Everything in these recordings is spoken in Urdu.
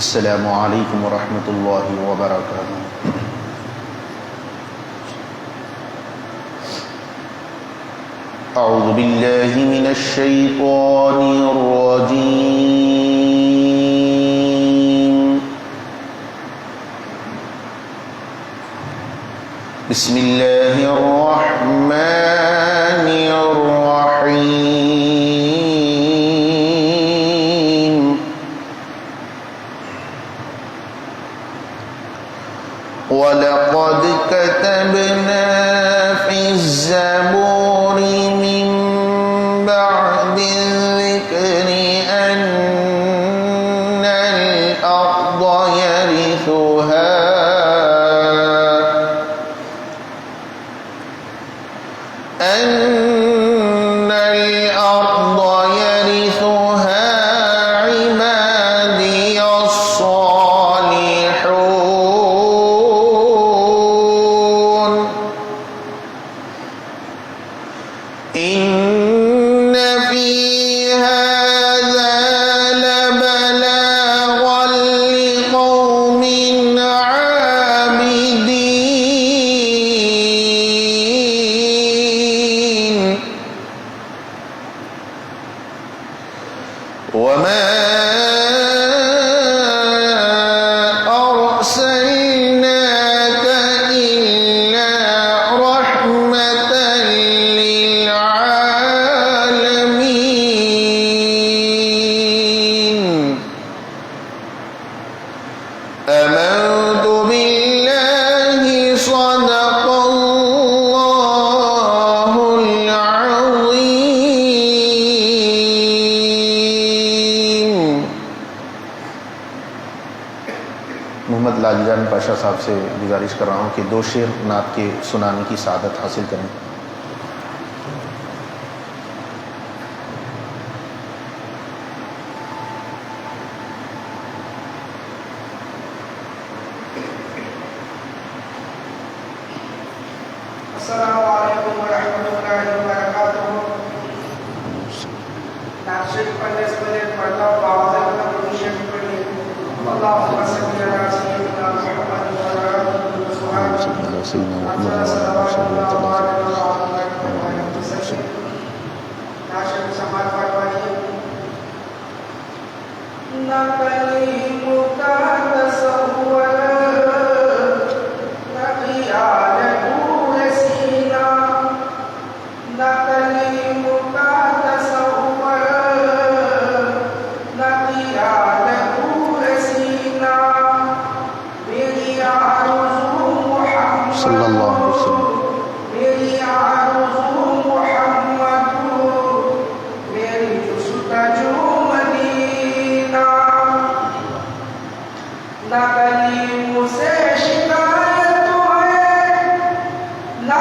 السلام علیکم ورحمۃ اللہ وبرکاتہ۔ اعوذ باللہ من الشیطان الرجیم، بسم اللہ الرحمن الرحیم۔ وَلَقَدْ كَتَبْنَا فِي الزَّبُورِ مِن بَعْدِ الذِّكْرِ أَنَّ الْأَرْضَ يَرِثُهَا عِبَادِيَ الصَّالِحُونَ۔ إِنَّ فِي هَذَا لَبَلَاغًا لِقَوْمٍ عَابِدِينَ۔ وَمَا أَرْسَلْنَاكَ إِلَّا رَحْمَةً لِلْعَالَمِينَ۔ آمنت بالله صدق الله العظيم۔ محمد لال جان پاشا صاحب سے گزارش کر رہا ہوں کہ 2 شعر نعت کے سنانے کی سعادت حاصل کریں۔ السلام علیکم ورحمۃ اللہ وبرکاتہ۔ نعت شریف پڑھنے سے پہلے پڑھتا ہوں آواز اپنا درود شریف پڑھیے۔ اللہم صلی علی سیدنا محمد وعلی آلہ وصحبہ نعت شریف سماعت فرمائیے۔ نہ کلیم کا تصور نہ خیال نہ کلیم کا تصور نہ خیال دور سینہ، میری آرزو محمد صلی اللہ علیہ وسلم، میری آرزو محمد، میری جستجو مدینہ۔ نہ کلیم سے شکایت ہے نہ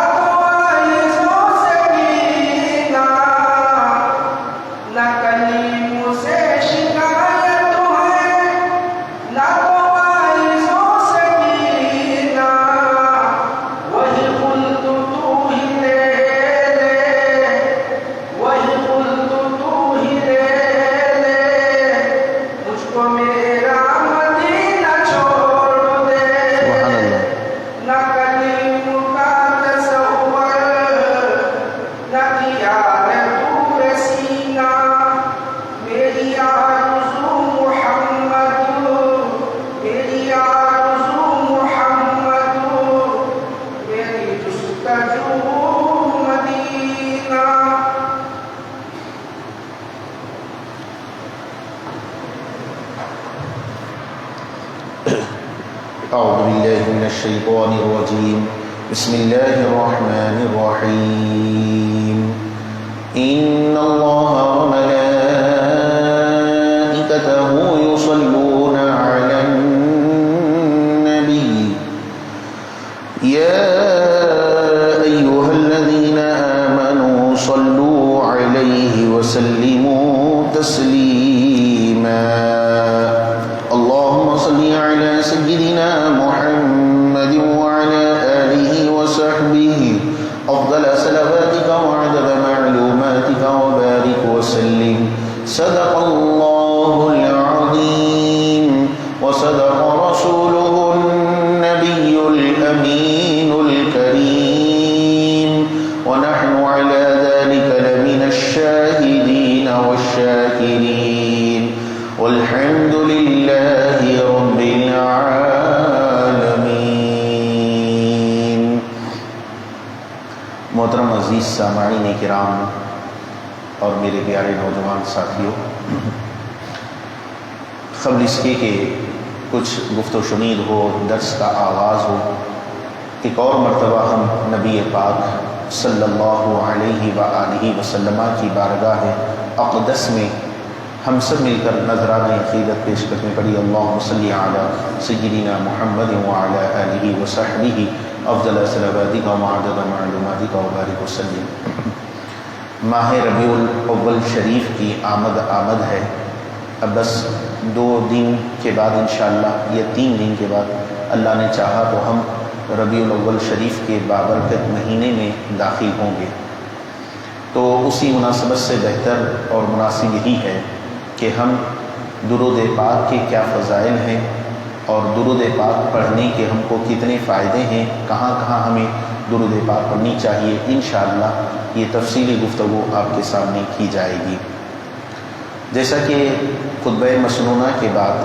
اعوذ باللہ من الشیطان الرجیم، بسم اللہ الرحمن الرحیم۔ ان اللہ وملائکتہ یصلون علی النبی یا ایہا الذین آمنوا صلوا علیہ وسلموا تسلیما۔ اللهم صل على سيدنا محمد وعلى آله وصحبه أفضل صلواتك وعدد معلوماتك وبارك وسلم صدق اللہ العظیم وصدق رسوله النبی الامین الکریم ونحن على ذلك لمن الشاہدین والشاکرین والحمد للہ رب العالمین۔ محترم عزیز سامعین کرام اور میرے پیارے نوجوان ساتھیوں، قبل اس کے کہ کچھ گفت و شنید ہو، درس کا آغاز ہو، ایک اور مرتبہ ہم نبی پاک صلی اللہ علیہ وآلہ وسلم کی بارگاہ اقدس میں ہم سب مل کر نذرانہ عقیدت پیش کرنے پڑی۔ اللہم صلی علی سیدنا محمد وعلی آلہ وصحبہ افضل صلواتک وعدد معلوماتک وبارک وسلم۔ ماہ ربیع الاول شریف کی آمد ہے۔ اب بس 2 دن کے بعد انشاءاللہ یا 3 دن کے بعد اللہ نے چاہا تو ہم ربیع الاول شریف کے بابرکت مہینے میں داخل ہوں گے، تو اسی مناسبت سے بہتر اور مناسب یہی ہے کہ ہم درود پاک کے کیا فضائل ہیں اور درود پاک پڑھنے کے ہم کو کتنے فائدے ہیں، کہاں کہاں ہمیں درود پاک پڑھنی چاہیے، انشاءاللہ یہ تفصیلی گفتگو آپ کے سامنے کی جائے گی۔ جیسا کہ خطبہ مسنونہ کے بعد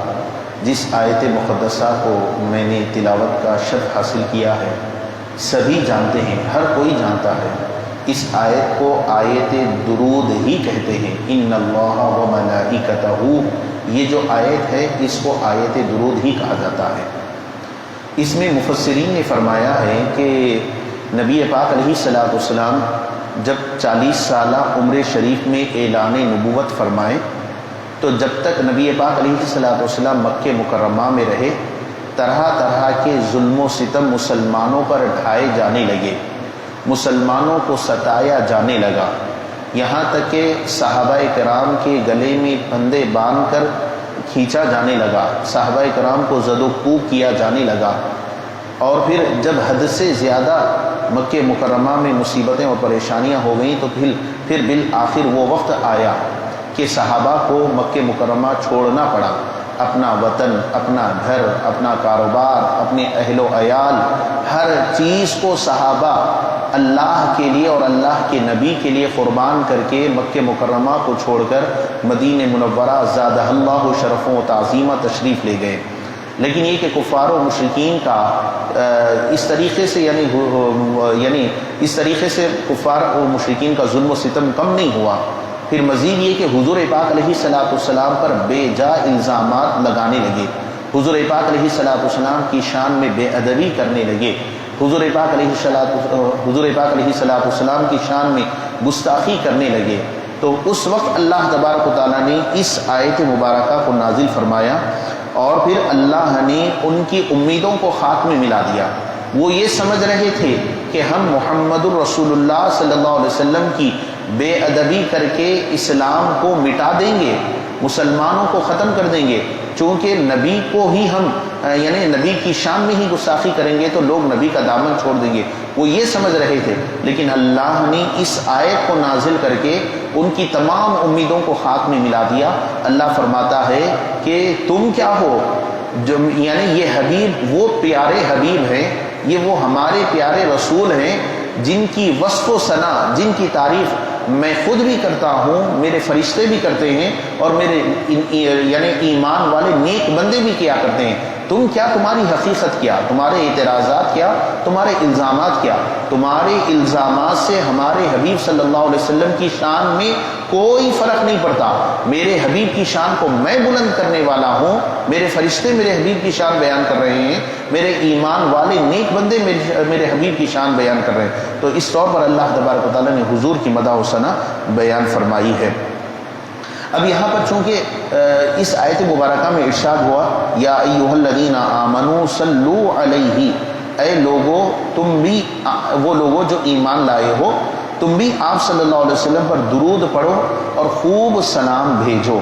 جس آیت مقدسہ کو میں نے تلاوت کا شرف حاصل کیا ہے، سبھی جانتے ہیں، ہر کوئی جانتا ہے اس آیت کو آیت درود ہی کہتے ہیں۔ ان اللہ و ملائکتہ، یہ جو آیت ہے اس کو آیت درود ہی کہا جاتا ہے۔ اس میں مفسرین نے فرمایا ہے کہ نبی پاک علیہ الصلوۃ والسلام جب 40 سالہ عمر شریف میں اعلان نبوت فرمائے تو جب تک نبی پاک علیہ الصلوۃ والسلام مکہ مکرمہ میں رہے، طرح طرح کے ظلم و ستم مسلمانوں پر ڈھائے جانے لگے، مسلمانوں کو ستایا جانے لگا، یہاں تک کہ صحابہ کرام کے گلے میں پھندے باندھ کر کھینچا جانے لگا، صحابہ کرام کو زد و کوب کیا جانے لگا۔ اور پھر جب حد سے زیادہ مکہ مکرمہ میں مصیبتیں اور پریشانیاں ہو گئیں تو پھر بالآخر وہ وقت آیا کہ صحابہ کو مکہ مکرمہ چھوڑنا پڑا، اپنا وطن، اپنا گھر، اپنا کاروبار، اپنے اہل و عیال، ہر چیز کو صحابہ اللہ کے لیے اور اللہ کے نبی کے لیے قربان کر کے مکہ مکرمہ کو چھوڑ کر مدینہ منورہ زادہ اللہ شرف و تعظیمہ تشریف لے گئے۔ لیکن یہ کہ کفار و مشرکین کا اس طریقے سے یعنی اس طریقے سے کفار و مشرکین کا ظلم و ستم کم نہیں ہوا، پھر مزید یہ کہ حضور پاک علیہ الصلوۃ والسلام پر بے جا الزامات لگانے لگے، حضور پاک علیہ الصلوۃ والسلام کی شان میں بے ادبی کرنے لگے، حضور پاک علیہ الصلوۃ والسلام کی شان میں گستاخی کرنے لگے۔ تو اس وقت اللہ تبارک و تعالیٰ نے اس آیت مبارکہ کو نازل فرمایا اور پھر اللہ نے ان کی امیدوں کو خاک میں ملا دیا۔ وہ یہ سمجھ رہے تھے کہ ہم محمد الرسول اللہ صلی اللہ علیہ وسلم کی بے ادبی کر کے اسلام کو مٹا دیں گے، مسلمانوں کو ختم کر دیں گے، چونکہ نبی کو ہی ہم نبی کی شان میں ہی گستاخی کریں گے تو لوگ نبی کا دامن چھوڑ دیں گے، وہ یہ سمجھ رہے تھے۔ لیکن اللہ نے اس آیت کو نازل کر کے ان کی تمام امیدوں کو خاک میں ملا دیا۔ اللہ فرماتا ہے کہ تم کیا ہو، جو یہ حبیب وہ پیارے حبیب ہیں، یہ وہ ہمارے پیارے رسول ہیں جن کی وصف و ثنا، جن کی تعریف میں خود بھی کرتا ہوں، میرے فرشتے بھی کرتے ہیں اور میرے ایمان والے نیک بندے بھی کیا کرتے ہیں۔ تم کیا، تمہاری حقیقت کیا، تمہارے اعتراضات کیا، تمہارے الزامات کیا؟ تمہارے الزامات سے ہمارے حبیب صلی اللہ علیہ وسلم کی شان میں کوئی فرق نہیں پڑتا۔ میرے حبیب کی شان کو میں بلند کرنے والا ہوں، میرے فرشتے میرے حبیب کی شان بیان کر رہے ہیں، میرے ایمان والے نیک بندے میرے حبیب کی شان بیان کر رہے ہیں۔ تو اس طور پر اللہ تبارک و تعالیٰ نے حضور کی مدح و ثنا بیان فرمائی ہے۔ اب یہاں پر چونکہ اس آیت مبارکہ میں ارشاد ہوا یا ایھا الذین آمنوا صلوا علیہ، اے لوگو تم بھی، وہ لوگوں جو ایمان لائے ہو، تم بھی آپ صلی اللہ علیہ وسلم پر درود پڑھو اور خوب سلام بھیجو۔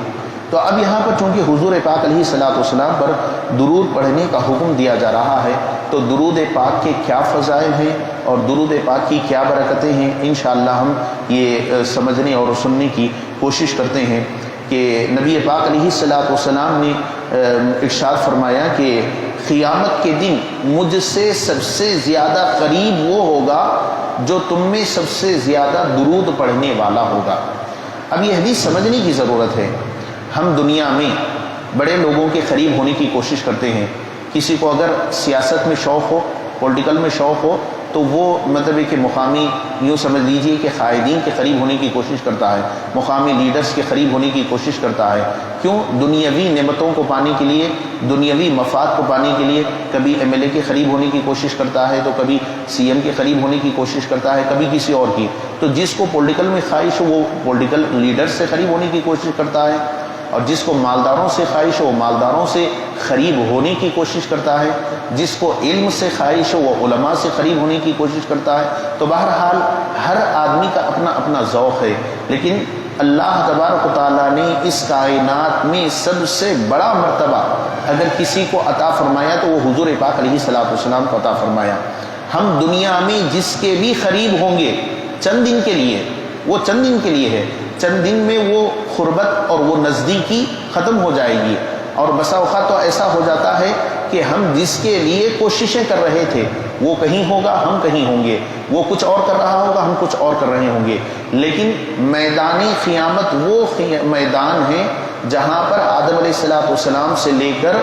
تو اب یہاں پر چونکہ حضور پاک علیہ الصلوۃ والسلام پر درود پڑھنے کا حکم دیا جا رہا ہے، تو درود پاک کے کیا فضائل ہیں اور درود پاک کی کیا برکتیں ہیں، انشاءاللہ ہم یہ سمجھنے اور سننے کی کوشش کرتے ہیں۔ کہ نبی پاک علیہ الصلوۃ والسلام نے ارشاد فرمایا کہ قیامت کے دن مجھ سے سب سے زیادہ قریب وہ ہوگا جو تم میں سب سے زیادہ درود پڑھنے والا ہوگا۔ اب یہ حدیث سمجھنے کی ضرورت ہے۔ ہم دنیا میں بڑے لوگوں کے قریب ہونے کی کوشش کرتے ہیں۔ کسی کو اگر سیاست میں شوق ہو، پولیٹیکل میں شوق ہو، تو وہ مطلب ہے کہ مقامی یوں سمجھ لیجئے کہ قائدین کے قریب ہونے کی کوشش کرتا ہے، مقامی لیڈرز کے قریب ہونے کی کوشش کرتا ہے۔ کیوں؟ دنیاوی نعمتوں کو پانے کے لیے، دنیاوی مفاد کو پانے کے لیے کبھی ایم ایل اے کے قریب ہونے کی کوشش کرتا ہے، تو کبھی سی ایم کے قریب ہونے کی کوشش کرتا ہے، کبھی کسی اور کی۔ تو جس کو پولیٹیکل میں خواہش ہو وہ پولیٹیکل لیڈر سے قریب ہونے کی کوشش کرتا ہے، اور جس کو مالداروں سے خواہش ہو وہ مالداروں سے قریب ہونے کی کوشش کرتا ہے، جس کو علم سے خواہش ہو وہ علماء سے قریب ہونے کی کوشش کرتا ہے۔ تو بہرحال ہر آدمی کا اپنا اپنا ذوق ہے، لیکن اللہ تبارک و تعالیٰ نے اس کائنات میں سب سے بڑا مرتبہ اگر کسی کو عطا فرمایا تو وہ حضور پاک علیہ الصلوۃ والسلام کو عطا فرمایا۔ ہم دنیا میں جس کے بھی قریب ہوں گے چند دن کے لیے، وہ چند دن کے لیے ہے، چند دن میں وہ قربت اور وہ نزدیکی ختم ہو جائے گی، اور بسا اوقات تو ایسا ہو جاتا ہے کہ ہم جس کے لیے کوششیں کر رہے تھے وہ کہیں ہوگا، ہم کہیں ہوں گے، وہ کچھ اور کر رہا ہوگا، ہم کچھ اور کر رہے ہوں گے، لیکن میدان قیامت وہ میدان ہے جہاں پر آدم علیہ الصلوۃ والسلام سے لے کر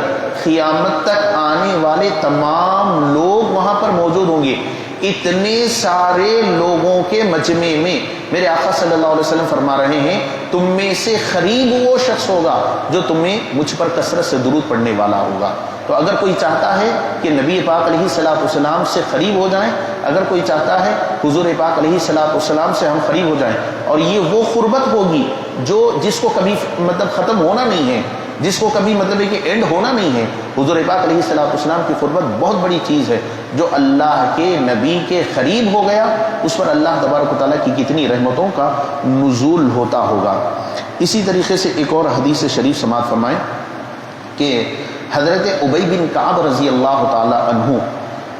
قیامت تک آنے والے تمام لوگ وہاں پر موجود ہوں گے۔ اتنے سارے لوگوں کے مجمع میں میرے آقا صلی اللہ علیہ وسلم فرما رہے ہیں تم میں سے قریب وہ شخص ہوگا جو تمہیں مجھ پر کثرت سے درود پڑھنے والا ہوگا۔ تو اگر کوئی چاہتا ہے کہ نبی پاک علیہ الصلوۃ والسلام سے قریب ہو جائیں، اگر کوئی چاہتا ہے حضور پاک علیہ الصلوۃ والسلام سے ہم قریب ہو جائیں، اور یہ وہ قربت ہوگی جو جس کو کبھی مطلب ختم ہونا نہیں ہے، جس کو کبھی مطلب ہے کہ اینڈ ہونا نہیں ہے۔ حضور پاک علیہ الصلوۃ والسلام کی قربت بہت بڑی چیز ہے۔ جو اللہ کے نبی کے قریب ہو گیا اس پر اللہ تبارک و تعالیٰ کی کتنی رحمتوں کا نزول ہوتا ہوگا۔ اسی طریقے سے ایک اور حدیث شریف سماعت فرمائیں کہ حضرت ابی بن کعب رضی اللہ تعالی عنہ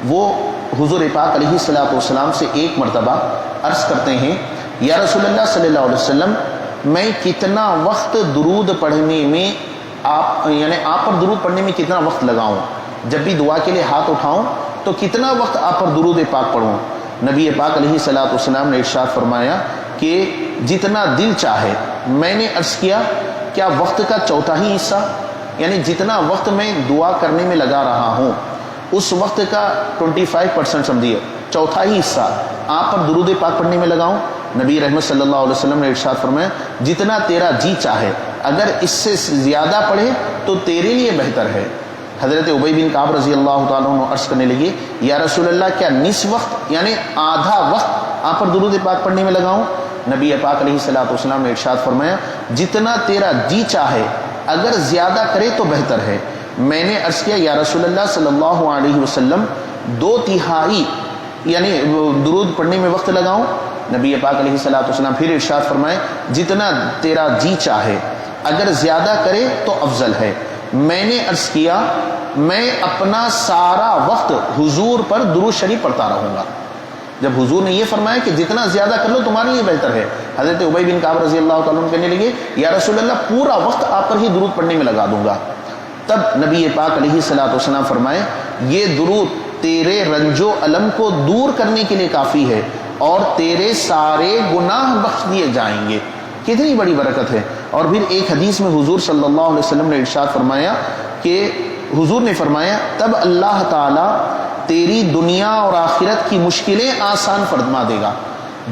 وہ حضور پاک علیہ الصلوۃ والسلام سے ایک مرتبہ عرض کرتے ہیں یا رسول اللہ صلی اللہ علیہ وسلم، میں کتنا وقت درود پڑھنے میں آپ پر درود پڑھنے میں کتنا وقت لگاؤں؟ جب بھی دعا کے لیے ہاتھ اٹھاؤں تو کتنا وقت آپ پر درود پاک پڑھوں؟ نبی پاک علیہ الصلوۃ والسلام نے ارشاد فرمایا کہ جتنا دل چاہے۔ میں نے عرض کیا کیا وقت کا چوتھا ہی حصہ، یعنی جتنا وقت میں دعا کرنے میں لگا رہا ہوں اس وقت کا 25% سمجھیے، چوتھا ہی حصہ آپ پر درود پاک پڑھنے میں لگاؤں؟ نبی رحمت صلی اللہ علیہ وسلم نے ارشاد فرمایا جتنا تیرا جی چاہے، اگر اس سے زیادہ پڑھے تو تیرے لیے بہتر ہے۔ حضرت ابی بن کعب رضی اللہ تعالیٰ عنہ عرض کرنے لگے یا رسول اللہ کیا نصف وقت یعنی آدھا وقت آپ پر درود پاک پڑھنے میں لگاؤں؟ نبی پاک علیہ الصلوۃ والسلام نے ارشاد فرمایا جتنا تیرا جی چاہے، اگر زیادہ کرے تو بہتر ہے۔ میں نے عرض کیا یا رسول اللہ صلی اللہ علیہ وسلم 2/3 یعنی درود پڑھنے میں وقت لگاؤں؟ نبی پاک علیہ الصلوۃ والسلام پھر ارشاد فرمائے جتنا تیرا جی چاہے، اگر زیادہ کرے تو افضل ہے۔ میں نے عرض کیا میں اپنا سارا وقت حضور پر درود شریف پڑھتا رہوں گا۔ جب حضور نے یہ فرمایا کہ جتنا زیادہ کر لو تمہارے لیے بہتر ہے، حضرت ابی بن کعب رضی اللہ تعالیٰ عنہ کہنے لگے یا رسول اللہ پورا وقت آپ پر ہی درود پڑھنے میں لگا دوں گا۔ تب نبی پاک علیہ الصلوۃ والسلام فرمائے یہ درود تیرے رنج و الم کو دور کرنے کے لیے کافی ہے اور تیرے سارے گناہ بخش دیے جائیں گے۔ کتنی بڑی برکت ہے۔ اور پھر ایک حدیث میں حضور صلی اللہ علیہ وسلم نے ارشاد فرمایا کہ حضور نے فرمایا تب اللہ تعالیٰ تیری دنیا اور آخرت کی مشکلیں آسان فرما دے گا۔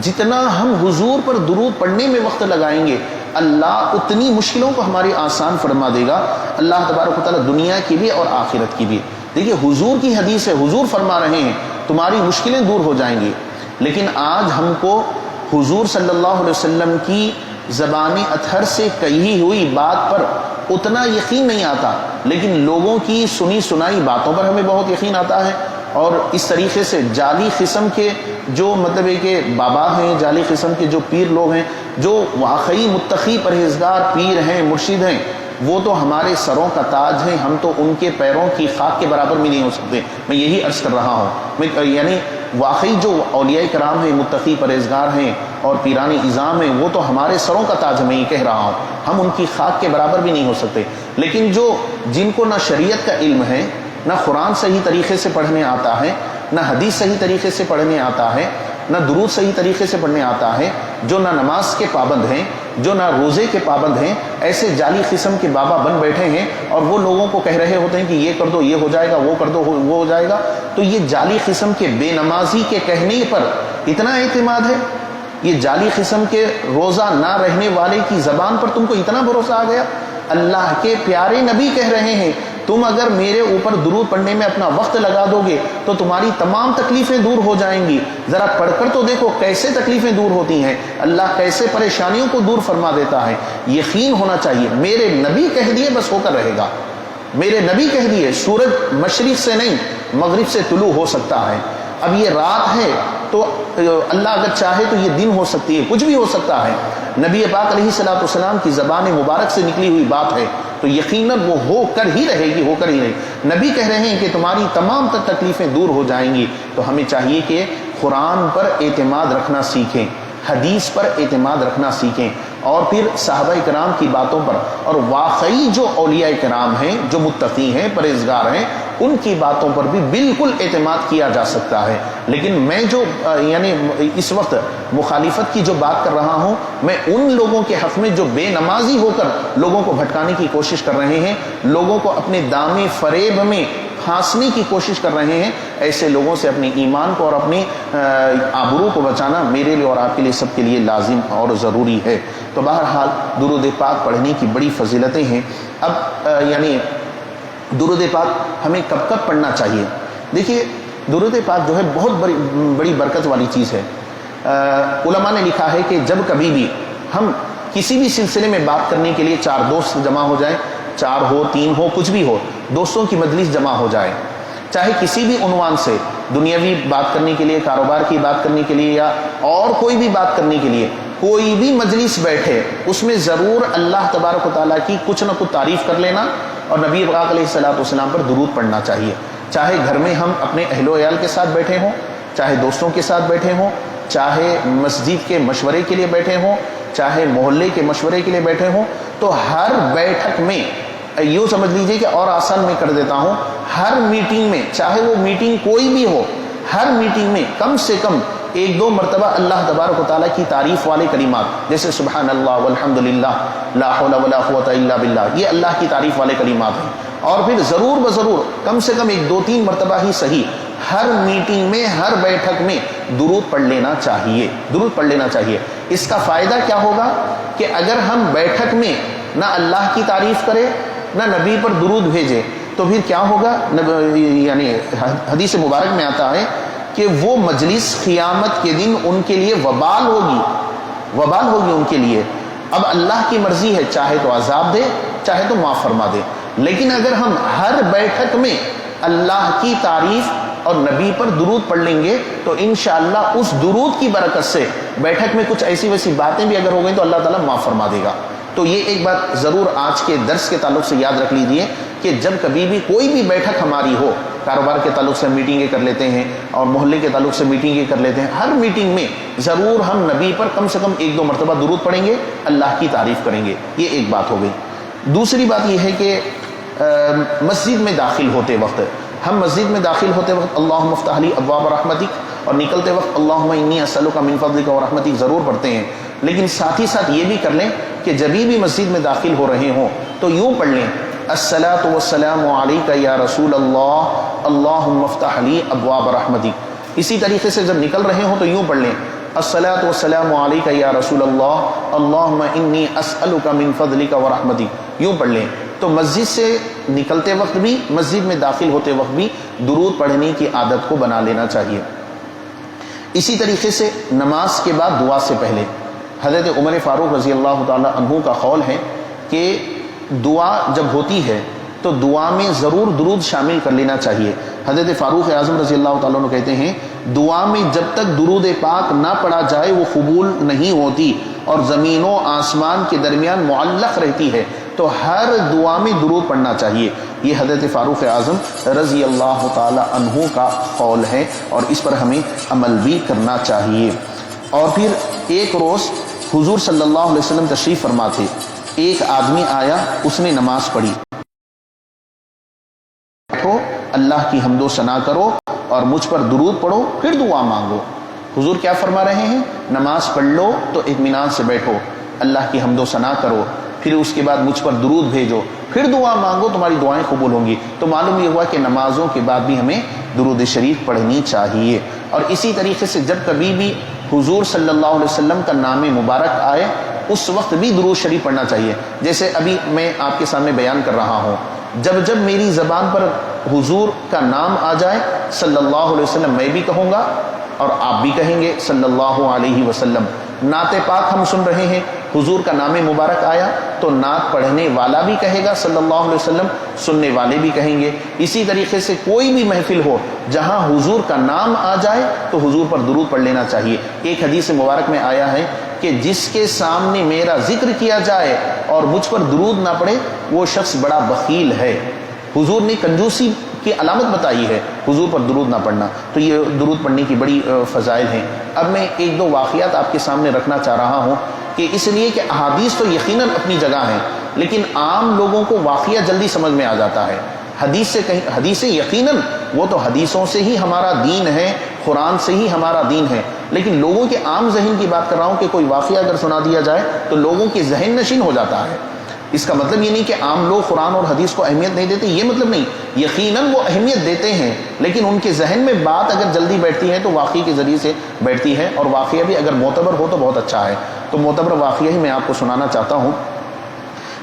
جتنا ہم حضور پر درود پڑھنے میں وقت لگائیں گے اللہ اتنی مشکلوں کو ہماری آسان فرما دے گا، اللہ تبارک و تعالیٰ دنیا کی بھی اور آخرت کی بھی۔ دیکھیے حضور کی حدیث ہے، حضور فرما رہے ہیں تمہاری مشکلیں دور ہو جائیں گی، لیکن آج ہم کو حضور صلی اللہ علیہ وسلم کی زبان اطہر سے کہی ہوئی بات پر اتنا یقین نہیں آتا، لیکن لوگوں کی سنی سنائی باتوں پر ہمیں بہت یقین آتا ہے۔ اور اس طریقے سے جعلی قسم کے جو مطلب ہے کہ بابا ہیں، جعلی قسم کے جو پیر لوگ ہیں، جو واقعی متقی پرہیزگار پیر ہیں، مرشد ہیں، وہ تو ہمارے سروں کا تاج ہیں، ہم تو ان کے پیروں کی خاک کے برابر بھی نہیں ہو سکتے۔ میں یہی عرض کر رہا ہوں، یعنی واقعی جو اولیاء کرام ہیں، متقی پرہیزگار ہیں اور پیران اعظام ہیں، وہ تو ہمارے سروں کا تاج ہے، میں یہ کہہ رہا ہوں، ہم ان کی خاک کے برابر بھی نہیں ہو سکتے. لیکن جن کو نہ شریعت کا علم ہے، نہ قرآن صحیح طریقے سے پڑھنے آتا ہے، نہ حدیث صحیح طریقے سے پڑھنے آتا ہے، نہ درود صحیح طریقے سے پڑھنے آتا ہے، جو نہ نماز کے پابند ہیں، جو نہ روزے کے پابند ہیں، ایسے جعلی قسم کے بابا بن بیٹھے ہیں اور وہ لوگوں کو کہہ رہے ہوتے ہیں کہ یہ کر دو یہ ہو جائے گا، وہ کر دو وہ ہو جائے گا. تو یہ جعلی قسم کے بے نمازی کے کہنے پر اتنا اعتماد ہے، یہ جعلی قسم کے روزہ نہ رہنے والے کی زبان پر تم کو اتنا بھروسہ آ گیا. اللہ کے پیارے نبی کہہ رہے ہیں تم اگر میرے اوپر درود پڑھنے میں اپنا وقت لگا دو گے تو تمہاری تمام تکلیفیں دور ہو جائیں گی. ذرا پڑھ کر تو دیکھو کیسے تکلیفیں دور ہوتی ہیں، اللہ کیسے پریشانیوں کو دور فرما دیتا ہے. یقین ہونا چاہیے میرے نبی کہہ دیے بس ہو کر رہے گا. میرے نبی کہہ دیے سورج مشرق سے نہیں مغرب سے طلوع ہو سکتا ہے. اب یہ رات ہے تو اللہ اگر چاہے تو یہ دن ہو سکتی ہے، کچھ بھی ہو سکتا ہے. نبی پاک علیہ الصلوۃ والسلام کی زبان مبارک سے نکلی ہوئی بات ہے تو یقیناً وہ ہو کر ہی رہے گی، ہو کر ہی رہے گی. نبی کہہ رہے ہیں کہ تمہاری تمام تکلیفیں دور ہو جائیں گی. تو ہمیں چاہیے کہ قرآن پر اعتماد رکھنا سیکھیں، حدیث پر اعتماد رکھنا سیکھیں، اور پھر صحابہ کرام کی باتوں پر، اور واقعی جو اولیاء کرام ہیں، جو متقی ہیں، پرہیزگار ہیں، ان کی باتوں پر بھی بالکل اعتماد کیا جا سکتا ہے. لیکن میں جو یعنی اس وقت مخالفت کی جو بات کر رہا ہوں، میں ان لوگوں کے حق میں جو بے نمازی ہو کر لوگوں کو بھٹکانے کی کوشش کر رہے ہیں، لوگوں کو اپنے دامے فریب میں پھانسنے کی کوشش کر رہے ہیں، ایسے لوگوں سے اپنے ایمان کو اور اپنی آبرو کو بچانا میرے لیے اور آپ کے لیے، سب کے لیے لازم اور ضروری ہے. تو بہرحال درود پاک پڑھنے کی بڑی فضیلتیں ہیں. اب یعنی درود پاک ہمیں کب کب پڑھنا چاہیے؟ دیکھیے درود پاک جو ہے بہت بڑی برکت والی چیز ہے. علماء نے لکھا ہے کہ جب کبھی بھی ہم کسی بھی سلسلے میں بات کرنے کے لیے 4 دوست جمع ہو جائیں، 4 ہو 3 ہو کچھ بھی ہو، دوستوں کی مجلس جمع ہو جائے، چاہے کسی بھی عنوان سے، دنیاوی بات کرنے کے لیے، کاروبار کی بات کرنے کے لیے، یا اور کوئی بھی بات کرنے کے لیے، کوئی بھی مجلس بیٹھے اس میں ضرور اللہ تبارک و تعالیٰ کی کچھ نہ کچھ تعریف کر لینا اور نبی پاک علیہ الصلوۃ والسلام پر درود پڑھنا چاہیے. چاہے گھر میں ہم اپنے اہل و عیال کے ساتھ بیٹھے ہوں، چاہے دوستوں کے ساتھ بیٹھے ہوں، چاہے مسجد کے مشورے کے لیے بیٹھے ہوں، چاہے محلے کے مشورے کے لیے بیٹھے ہوں، تو ہر بیٹھک میں یوں سمجھ لیجئے کہ اور آسان میں کر دیتا ہوں، ہر میٹنگ میں، چاہے وہ میٹنگ کوئی بھی ہو، ہر میٹنگ میں کم سے کم 1-2 مرتبہ اللہ تبارک و تعالیٰ کی تعریف والے کلمات، جیسے سبحان اللہ والحمد للہ لا حول ولا قوت الا باللہ، یہ اللہ کی تعریف والے کلمات ہیں. اور پھر ضرور بضرور کم سے کم 1-2-3 مرتبہ ہی صحیح ہر میٹنگ میں، ہر بیٹھک میں درود پڑھ لینا چاہیے، درود پڑھ لینا چاہیے. اس کا فائدہ کیا ہوگا کہ اگر ہم بیٹھک میں نہ اللہ کی تعریف کریں نہ نبی پر درود بھیجے تو پھر کیا ہوگا؟ یعنی حدیث مبارک میں آتا ہے کہ وہ مجلس قیامت کے دن ان کے لیے وبال ہوگی ان کے لیے. اب اللہ کی مرضی ہے، چاہے تو عذاب دے، چاہے تو معاف فرما دے. لیکن اگر ہم ہر بیٹھک میں اللہ کی تعریف اور نبی پر درود پڑھ لیں گے تو انشاءاللہ اس درود کی برکت سے بیٹھک میں کچھ ایسی ویسی باتیں بھی اگر ہو گئیں تو اللہ تعالیٰ معاف فرما دے گا. تو یہ ایک بات ضرور آج کے درس کے تعلق سے یاد رکھ لیجئے کہ جب کبھی بھی کوئی بھی بیٹھک ہماری ہو، کاروبار کے تعلق سے میٹنگیں کر لیتے ہیں اور محلے کے تعلق سے میٹنگیں کر لیتے ہیں، ہر میٹنگ میں ضرور ہم نبی پر کم سے کم 1-2 مرتبہ درود پڑھیں گے، اللہ کی تعریف کریں گے. یہ ایک بات ہو گئی. دوسری بات یہ ہے کہ مسجد میں داخل ہوتے وقت، ہم مسجد میں داخل ہوتے وقت اللہم افتح لی ابواب رحمتک اور نکلتے وقت اللہم انی اسألک من فضلک و رحمتک ضرور پڑھتے ہیں. لیکن ساتھ ہی ساتھ یہ بھی کر لیں کہ جب بھی مسجد میں داخل ہو رہے ہوں تو یوں پڑھ لیں الصلاۃ والسلام علیک یا رسول اللہ اللہم افتح لی ابواب رحمتک. اسی طریقے سے جب نکل رہے ہوں تو یوں پڑھ لیں الصلاۃ والسلام علیک یا رسول اللہ اللہم انی اسألک من فضلک و رحمتک. یوں پڑھ لیں. تو مسجد سے نکلتے وقت بھی، مسجد میں داخل ہوتے وقت بھی درود پڑھنے کی عادت کو بنا لینا چاہیے. اسی طریقے سے نماز کے بعد دعا سے پہلے حضرت عمر فاروق رضی اللہ تعالی عنہ کا قول ہے کہ دعا جب ہوتی ہے تو دعا میں ضرور درود شامل کر لینا چاہیے. حضرت فاروق اعظم رضی اللہ تعالیٰ عنہ کہتے ہیں دعا میں جب تک درود پاک نہ پڑھا جائے وہ قبول نہیں ہوتی، اور زمین و آسمان کے درمیان معلق رہتی ہے، تو ہر دعا میں درود پڑھنا چاہیے۔ یہ حضرت فاروق اعظم رضی اللہ تعالی عنہ کا قول ہے اور اس پر ہمیں عمل بھی کرنا چاہیے۔ اور پھر ایک روز حضور صلی اللہ علیہ وسلم تشریف فرما تھے، ایک آدمی آیا، اس نے نماز پڑھی، اللہ کی حمد و ثنا کرو اور مجھ پر درود پڑھو، پھر دعا مانگو۔ حضور کیا فرما رہے ہیں؟ نماز پڑھ لو تو اطمینان سے بیٹھو، اللہ کی حمد و ثنا کرو، پھر اس کے بعد مجھ پر درود بھیجو، پھر دعا مانگو، تمہاری دعائیں قبول ہوں گی۔ تو معلوم یہ ہوا کہ نمازوں کے بعد بھی ہمیں درود شریف پڑھنی چاہیے۔ اور اسی طریقے سے جب کبھی بھی حضور صلی اللہ علیہ وسلم کا نام مبارک آئے اس وقت بھی درود شریف پڑھنا چاہیے۔ جیسے ابھی میں آپ کے سامنے بیان کر رہا ہوں، جب جب میری زبان پر حضور کا نام آ جائے صلی اللہ علیہ وسلم، میں بھی کہوں گا اور آپ بھی کہیں گے صلی اللہ علیہ وسلم۔ نعت پاک ہم سن رہے ہیں، حضور کا نام مبارک آیا تو نعت پڑھنے والا بھی کہے گا صلی اللہ علیہ وسلم، سننے والے بھی کہیں گے۔ اسی طریقے سے کوئی بھی محفل ہو جہاں حضور کا نام آ جائے تو حضور پر درود پڑھ لینا چاہیے۔ ایک حدیث مبارک میں آیا ہے کہ جس کے سامنے میرا ذکر کیا جائے اور مجھ پر درود نہ پڑے وہ شخص بڑا بخیل ہے۔ حضور نے کنجوسی کی علامت بتائی ہے حضور پر درود نہ پڑھنا، تو یہ درود پڑھنے کی بڑی فضائل ہیں۔ اب میں ایک دو واقعات آپ کے سامنے رکھنا چاہ رہا ہوں کہ اس لیے کہ احادیث تو یقیناً اپنی جگہ ہیں، لیکن عام لوگوں کو واقعہ جلدی سمجھ میں آ جاتا ہے۔ حدیثیں یقیناً وہ تو حدیثوں سے ہی ہمارا دین ہے، قرآن سے ہی ہمارا دین ہے، لیکن لوگوں کے عام ذہن کی بات کر رہا ہوں کہ کوئی واقعہ اگر سنا دیا جائے تو لوگوں کے ذہن نشین ہو جاتا ہے۔ اس کا مطلب یہ نہیں کہ عام لوگ قرآن اور حدیث کو اہمیت نہیں دیتے، یہ مطلب نہیں، یقیناً وہ اہمیت دیتے ہیں، لیکن ان کے ذہن میں بات اگر جلدی بیٹھتی ہے تو واقعے کے ذریعے سے بیٹھتی ہے، اور واقعہ بھی اگر معتبر ہو تو بہت اچھا ہے۔ تو معتبر واقعہ ہی میں آپ کو سنانا چاہتا ہوں۔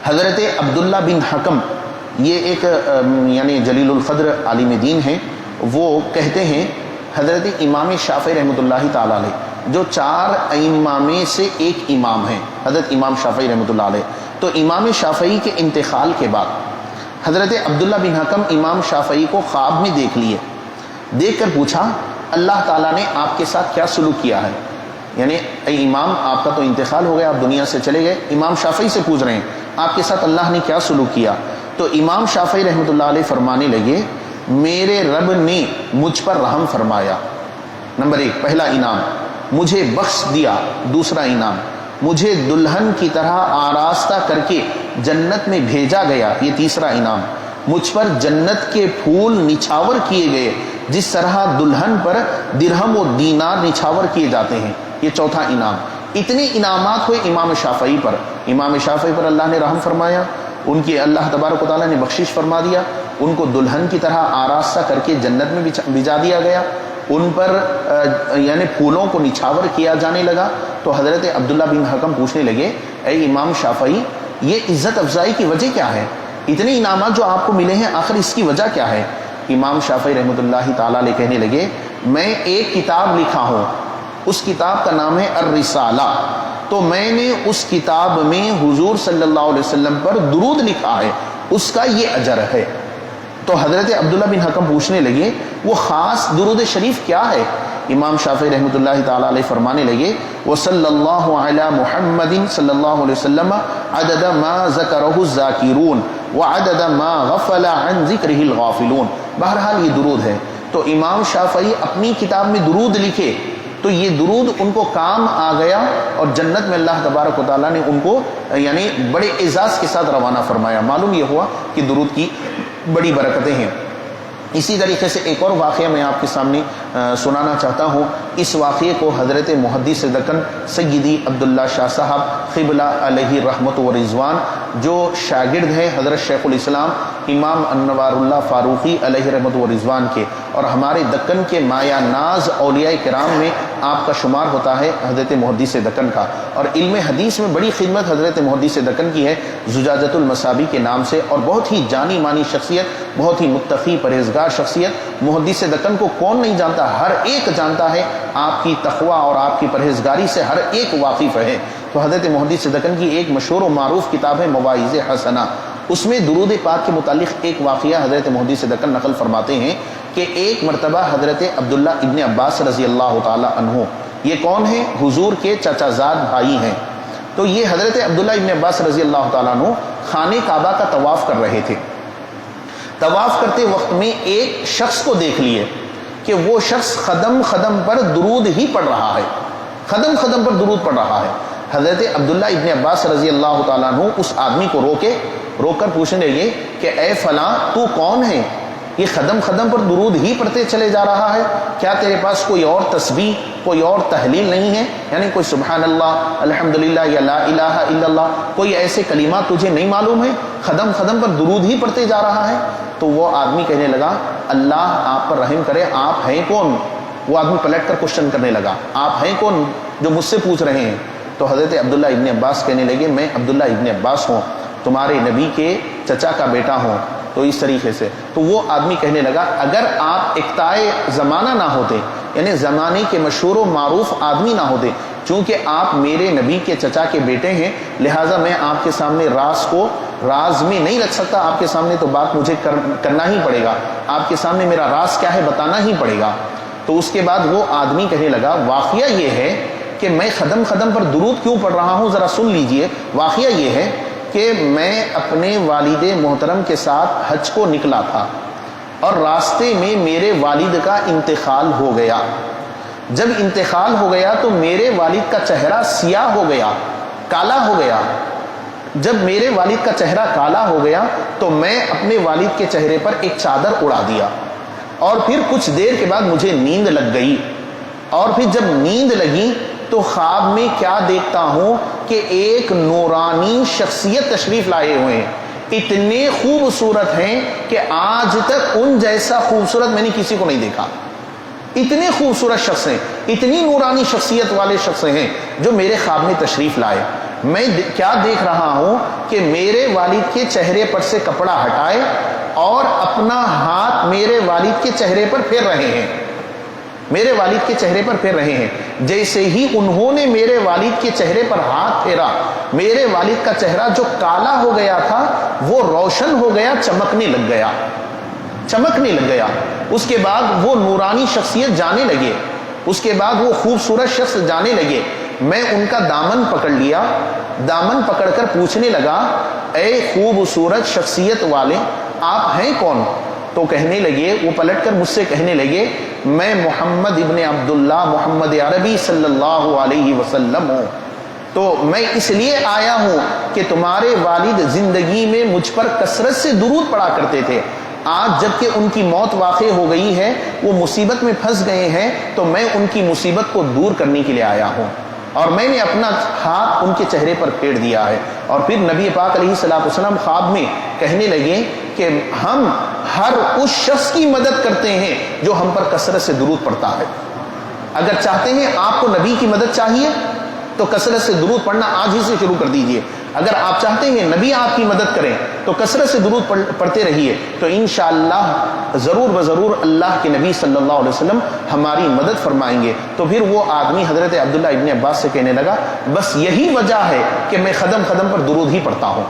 حضرت عبداللہ بن حکم، یہ ایک یعنی جلیل القدر عالم دین ہیں، وہ کہتے ہیں حضرت امام شافعی رحمۃ اللہ تعالی علیہ، جو 4 ائمہ میں سے ایک امام ہیں، حضرت امام شافعی رحمۃ اللہ علیہ، تو امام شافعی کے انتقال کے بعد حضرت عبداللہ بن حکم امام شافعی کو خواب میں دیکھ لیے، دیکھ کر پوچھا اللہ تعالیٰ نے آپ کے ساتھ کیا سلوک کیا ہے؟ یعنی اے امام، آپ کا تو انتقال ہو گیا، آپ دنیا سے چلے گئے، امام شافعی سے پوچھ رہے ہیں آپ کے ساتھ اللہ نے کیا سلوک کیا؟ تو امام شافعی رحمۃ اللہ علیہ فرمانے لگے میرے رب نے مجھ پر رحم فرمایا، نمبر 1 پہلا انعام، مجھے بخش دیا، دوسرا انعام مجھے دلہن کی طرح آراستہ کر کے جنت میں بھیجا گیا، یہ تیسرا انعام، مجھ پر جنت کے پھول نچھاور کیے گئے جس طرح دلہن پر درہم و دینار نچھاور کیے جاتے ہیں، یہ چوتھا انعام۔ اتنے انعامات ہوئے امام شافعی پر۔ امام شافعی پر اللہ نے رحم فرمایا، ان کی اللہ تبارک و تعالیٰ نے بخشش فرما دیا، ان کو دلہن کی طرح آراستہ کر کے جنت میں بھیجا دیا گیا، ان پر یعنی پھولوں کو نچھاور کیا جانے لگا۔ تو حضرت عبداللہ بن حکم پوچھنے لگے اے امام شافعی، یہ عزت افزائی کی وجہ کیا ہے؟ اتنے انعامات جو آپ کو ملے ہیں، آخر اس کی وجہ کیا ہے؟ امام شافعی رحمۃ اللہ تعالیٰ علیہ کہنے لگے میں ایک کتاب لکھا ہوں، اس کتاب کا نام ہے الرسالہ، تو میں نے اس کتاب میں حضور صلی اللہ علیہ وسلم پر درود لکھا ہے، اس کا یہ اجر ہے۔ تو حضرت عبداللہ بن حکم پوچھنے لگے وہ خاص درود شریف کیا ہے؟ امام شافعی رحمۃ اللہ تعالیٰ علیہ فرمانے لگے وصلی اللہ علی محمد صلی اللہ علیہ وسلم عدد ما ذکرہ الذاکرون وعدد ما غفل عن ذکرہ الغافلون۔ بہرحال یہ درود ہے، تو امام شافعی اپنی کتاب میں درود لکھے تو یہ درود ان کو کام آ گیا، اور جنت میں اللہ تبارک و تعالیٰ نے ان کو یعنی بڑے اعزاز کے ساتھ روانہ فرمایا۔ معلوم یہ ہوا کہ درود کی بڑی برکتیں ہیں۔ اسی طریقے سے ایک اور واقعہ میں آپ کے سامنے سنانا چاہتا ہوں۔ اس واقعے کو حضرت محدث دکن سیدی عبداللہ شاہ صاحب قبلہ علیہ رحمت و رضوان، جو شاگرد ہیں حضرت شیخ الاسلام امام انوار اللہ فاروقی علیہ رحمت و رضوان کے، اور ہمارے دکن کے مایہ ناز اولیاء کرام میں آپ کا شمار ہوتا ہے حضرت محدث دکن کا، اور علم حدیث میں بڑی خدمت حضرت محدث دکن کی ہے زجاجۃ المصابیح کے نام سے، اور بہت ہی جانی مانی شخصیت، بہت ہی متقی پرہیزگار شخصیت۔ محدث دکن کو کون نہیں جانتا؟ ہر ایک جانتا ہے، آپ کی تقوی اور آپ کی پرہیزگاری سے ہر ایک واقف ہے۔ تو حضرت محدث دکن کی ایک مشہور و معروف کتاب ہے مواعظ حسنہ، اس میں درود پاک کے متعلق ایک واقعہ حضرت محدث دکن نقل فرماتے ہیں کہ ایک مرتبہ حضرت عبداللہ ابن عباس رضی اللہ تعالی عنہ، یہ کون ہیں؟ حضور کے چچا زاد بھائی ہیں، تو یہ حضرت عبداللہ ابن عباس رضی اللہ تعالیٰ عنہ خانہ کعبہ کا طواف کر رہے تھے. طواف کرتے وقت میں ایک شخص کو دیکھ لیے کہ وہ شخص خدم خدم پر درود ہی پڑھ رہا ہے، خدم خدم پر درود پڑھ رہا ہے. حضرت عبداللہ ابن عباس رضی اللہ تعالیٰ عنہ اس آدمی کو روک کر پوچھنے لگے کہ اے فلاں تو کون ہے؟ یہ خدم خدم پر درود ہی پڑھتے چلے جا رہا ہے، کیا تیرے پاس کوئی اور تسبیح، کوئی اور تحلیل نہیں ہے؟ یعنی کوئی سبحان اللہ، الحمدللہ یا لا الہ الا اللہ، کوئی ایسے کلمات تجھے نہیں معلوم ہے؟ خدم خدم پر درود ہی پڑھتے جا رہا ہے. تو وہ آدمی کہنے لگا اللہ آپ پر رحم کرے، آپ ہیں کون؟ وہ آدمی پلٹ کر کوشچن کرنے لگا آپ ہیں کون جو مجھ سے پوچھ رہے ہیں؟ تو حضرت عبداللہ ابن عباس کہنے لگے میں عبداللہ ابن عباس ہوں، تمہارے نبی کے چچا کا بیٹا ہوں. تو اس طریقے سے تو وہ آدمی کہنے لگا اگر آپ اقتائے زمانہ نہ ہوتے، یعنی زمانے کے مشہور و معروف آدمی نہ ہوتے، چونکہ آپ میرے نبی کے چچا کے بیٹے ہیں، لہٰذا میں آپ کے سامنے راز کو راز میں نہیں رکھ سکتا، آپ کے سامنے تو بات مجھے کرنا ہی پڑے گا، آپ کے سامنے میرا راز کیا ہے بتانا ہی پڑے گا. تو اس کے بعد وہ آدمی کہنے لگا واقعہ یہ ہے کہ میں خدم خدم پر درود کیوں پڑھ رہا ہوں، ذرا سن لیجئے. واقعہ یہ ہے کہ میں اپنے والد محترم کے ساتھ حج کو نکلا تھا اور راستے میں میرے والد کا انتقال ہو گیا. جب انتقال ہو گیا تو میرے والد کا چہرہ سیاہ ہو گیا، کالا ہو گیا. جب میرے والد کا چہرہ کالا ہو گیا تو میں اپنے والد کے چہرے پر ایک چادر اڑا دیا اور پھر کچھ دیر کے بعد مجھے نیند لگ گئی. اور پھر جب نیند لگی تو خواب میں کیا دیکھتا ہوں کہ ایک نورانی شخصیت تشریف لائے ہوئے ہیں، اتنے خوبصورت ہیں کہ آج تک ان جیسا خوبصورت میں نے کسی کو نہیں دیکھا. اتنے خوبصورت شخص ہیں، اتنی نورانی شخصیت والے شخص ہیں جو میرے خواب میں تشریف لائے. میں کیا دیکھ رہا ہوں کہ میرے والد کے چہرے پر سے کپڑا ہٹائے اور اپنا ہاتھ میرے والد کے چہرے پر پھیر رہے ہیں، میرے والد کے چہرے پر پھیر رہے ہیں. جیسے ہی انہوں نے میرے والد کے چہرے پر ہاتھ پھیرا، میرے والد کا چہرہ جو کالا ہو گیا تھا وہ روشن ہو گیا، چمکنے لگ گیا، چمکنے لگ گیا. اس کے بعد وہ نورانی شخصیت جانے لگے، اس کے بعد وہ خوبصورت شخص جانے لگے. میں ان کا دامن پکڑ لیا، دامن پکڑ کر پوچھنے لگا اے خوبصورت شخصیت والے آپ ہیں کون؟ تو کہنے لگے، وہ پلٹ کر مجھ سے کہنے لگے میں محمد ابن عبداللہ محمد عربی صلی اللہ علیہ وسلم ہوں. تو میں اس لیے آیا ہوں کہ تمہارے والد زندگی میں مجھ پر کثرت سے درود پڑا کرتے تھے، آج جب کہ ان کی موت واقع ہو گئی ہے، وہ مصیبت میں پھنس گئے ہیں، تو میں ان کی مصیبت کو دور کرنے کے لیے آیا ہوں. اور میں نے اپنا ہاتھ ان کے چہرے پر پھیر دیا ہے. اور پھر نبی پاک علیہ الصلوۃ والسلام خواب میں کہنے لگے کہ ہم ہر اس شخص کی مدد کرتے ہیں جو ہم پر کثرت سے درود پڑتا ہے. اگر چاہتے ہیں آپ کو نبی کی مدد چاہیے تو کثرت سے درود پڑھنا آج ہی سے شروع کر دیجئے. اگر آپ چاہتے ہیں نبی آپ کی مدد کریں تو کثرت سے درود پڑھتے رہیے، تو انشاءاللہ ضرور بضرور اللہ کے نبی صلی اللہ علیہ وسلم ہماری مدد فرمائیں گے. تو پھر وہ آدمی حضرت عبداللہ ابن عباس سے کہنے لگا بس یہی وجہ ہے کہ میں قدم قدم پر درود ہی پڑھتا ہوں،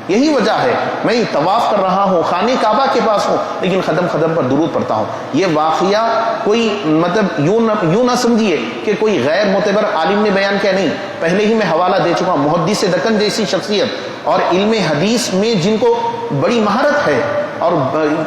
یہی وجہ ہے، میں طواف کر رہا ہوں، خانہ کعبہ کے پاس ہوں، لیکن قدم قدم پر درود پڑھتا ہوں. یہ واقعہ کوئی مطلب یوں نہ سمجھیے کہ کوئی غیر معتبر عالم نے بیان کیا، نہیں، پہلے ہی میں حوالہ دے چکا ہوں. محدث دکن جیسی شخصیت اور علم حدیث میں جن کو بڑی مہارت ہے اور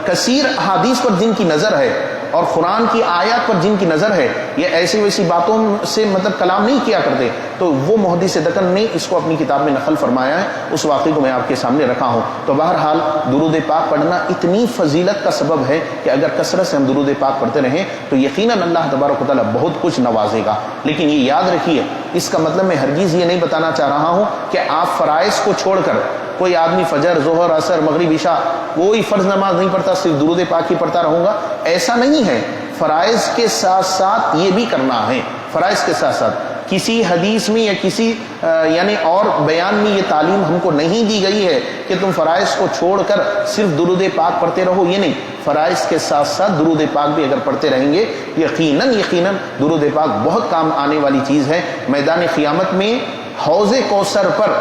کثیر احادیث پر جن کی نظر ہے اور قرآن کی آیات پر جن کی نظر ہے، یہ ایسی ویسی باتوں سے مطلب کلام نہیں کیا کرتے، تو وہ محدث دکن نے اس کو اپنی کتاب میں نقل فرمایا ہے. اس واقعے کو میں آپ کے سامنے رکھا ہوں. تو بہرحال درود پاک پڑھنا اتنی فضیلت کا سبب ہے کہ اگر کثرت سے ہم درود پاک پڑھتے رہیں تو یقیناً اللہ تبارک و تعالیٰ بہت کچھ نوازے گا. لیکن یہ یاد رکھیے، اس کا مطلب میں ہرگز یہ نہیں بتانا چاہ رہا ہوں کہ آپ فرائض کو چھوڑ کر کوئی آدمی فجر، ظہر، عصر، مغرب، عشاء کوئی فرض نماز نہیں پڑھتا، صرف درود پاک ہی پڑھتا رہوں گا، ایسا نہیں ہے. فرائض کے ساتھ ساتھ یہ بھی کرنا ہے. فرائض کے ساتھ ساتھ کسی حدیث میں یا کسی یعنی اور بیان میں یہ تعلیم ہم کو نہیں دی گئی ہے کہ تم فرائض کو چھوڑ کر صرف درود پاک پڑھتے رہو، یہ نہیں. فرائض کے ساتھ ساتھ درود پاک بھی اگر پڑھتے رہیں گے یقیناً درود پاک بہت کام آنے والی چیز ہے. میدان قیامت میں حوض کوثر پر